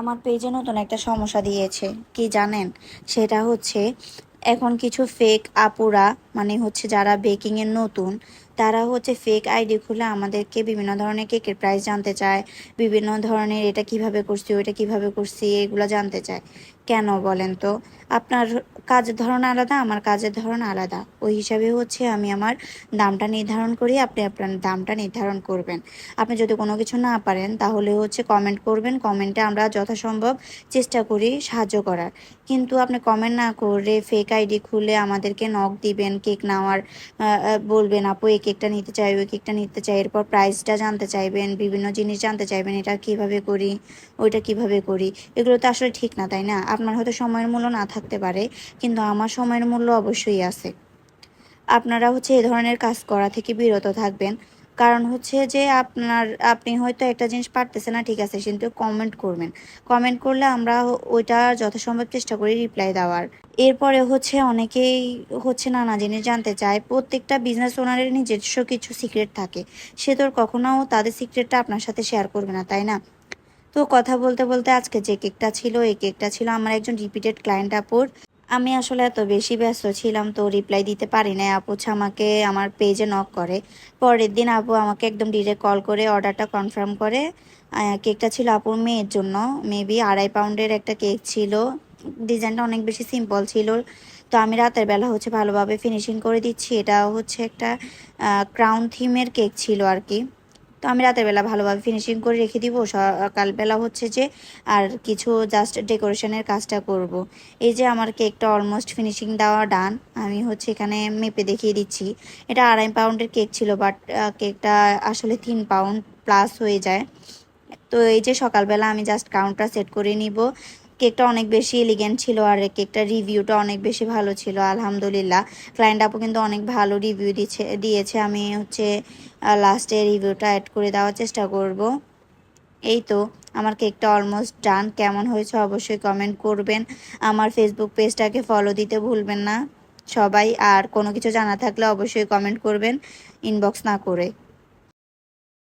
আমার পেজে নতুন একটা সমস্যা দিয়েছে, কি জানেন? সেটা হচ্ছে এখন কিছু ফেক আপুরা, মানে হচ্ছে যারা বেকিং এর নতুন, তারা হচ্ছে ফেক আইডি খুলে আমাদেরকে বিভিন্ন ধরনের কেকের প্রাইস জানতে চায়, বিভিন্ন ধরনের এটা কিভাবে করছি ওইটা কিভাবে করছি এগুলো জানতে চায়। কেন বলেন তো? আপনার কাজের ধরন আলাদা, আমার কাজের ধরন আলাদা, ওই হিসাবে হচ্ছে আমি আমার দামটা নির্ধারণ করি, আপনি আপনার দামটা নির্ধারণ করবেন। আপনি যদি কোনো কিছু না পারেন তাহলে হচ্ছে কমেন্ট করবেন, কমেন্টে আমরা যথাসম্ভব চেষ্টা করি সাহায্য করার। কিন্তু আপনি কমেন্ট না করে ফেক আইডি খুলে আমাদেরকে নক দিবেন, কেক নেওয়ার বলবেন আপু এই কেকটা নিতে চাই ওই কেকটা নিতে চাই, এরপর প্রাইসটা জানতে চাইবেন, বিভিন্ন জিনিস জানতে চাইবেন, এটা কিভাবে করি ওইটা কিভাবে করি। এগুলো তো আসলে ঠিক না, তাই না? আপনার হয়তো সময়ের মূল্য না থাকতে পারে, কিন্তু আমার সময়ের মূল্য অবশ্যই আছে। আপনারা হচ্ছে এই ধরনের কাজ করা থেকে বিরত থাকবেন। কারণ হচ্ছে যে আপনি হয়তো একটা জিনিস পারতেছেন না, ঠিক আছে, কিন্তু কমেন্ট করবেন। কমেন্ট করলে আমরা ওইটা যথাসম্ভব চেষ্টা করি রিপ্লাই দেওয়ার। এরপরে হচ্ছে অনেকেই হচ্ছে নানা জিনিস জানতে চায়। প্রত্যেকটা বিজনেস ওনারের নিজস্ব কিছু সিক্রেট থাকে, সে তো কখনো তাদের সিক্রেটটা আপনার সাথে শেয়ার করবে না, তাই না? তো কথা বলতে বলতে আজকে যে কেকটা ছিল এই কেকটা ছিল আমার একজন রিপিটেড ক্লায়েন্ট আপুর। আমি আসলে এত বেশি ব্যস্ত ছিলাম তো রিপ্লাই দিতে পারি নাই। আপু হচ্ছে আমাকে আমার পেজে নক করে, পরের দিন আপু আমাকে একদম ডিরেক্ট কল করে অর্ডারটা কনফার্ম করে। কেকটা ছিল আপুর মেয়ের জন্য, মেবি 2.5 পাউন্ডের একটা কেক ছিল। ডিজাইনটা অনেক বেশি সিম্পল ছিল। তো আমি রাতের বেলা হচ্ছে ভালোভাবে ফিনিশিং করে দিচ্ছি। এটা হচ্ছে একটা ক্রাউন থিমের কেক ছিল আর কি। তো আমি রাতের বেলা ভালোভাবে ফিনিশিং করে রেখে দিব, সকালবেলা হচ্ছে যে আর কিছু জাস্ট ডেকোরেশনের কাজটা করব। এই যে আমার কেকটা অলমোস্ট ফিনিশিং দেওয়া ডান। আমি হচ্ছে এখানে মেপে দেখিয়ে দিচ্ছি। এটা 2.5 পাউন্ডের কেক ছিল, বাট কেকটা আসলে 3 পাউন্ড প্লাস হয়ে যায়। তো এই যে সকালবেলা আমি জাস্ট কাউন্টটা সেট করে নিব। কেকটা অনেক বেশি এলিগেন্ট ছিল আর কেকটার রিভিউটা অনেক বেশি ভালো ছিল আলহামদুলিল্লাহ। ক্লায়েন্ট আপু কিন্তু অনেক ভালো রিভিউ দিয়েছে। আমি হচ্ছে লাস্টে রিভিউটা অ্যাড করে দেওয়ার চেষ্টা করব। এই তো আমার কেকটা অলমোস্ট ডান। কেমন হয়েছে অবশ্যই কমেন্ট করবেন। আমার ফেসবুক পেজটাকে ফলো দিতে ভুলবেন না সবাই। আর কোনো কিছু জানা থাকলে অবশ্যই কমেন্ট করবেন, ইনবক্স না করে।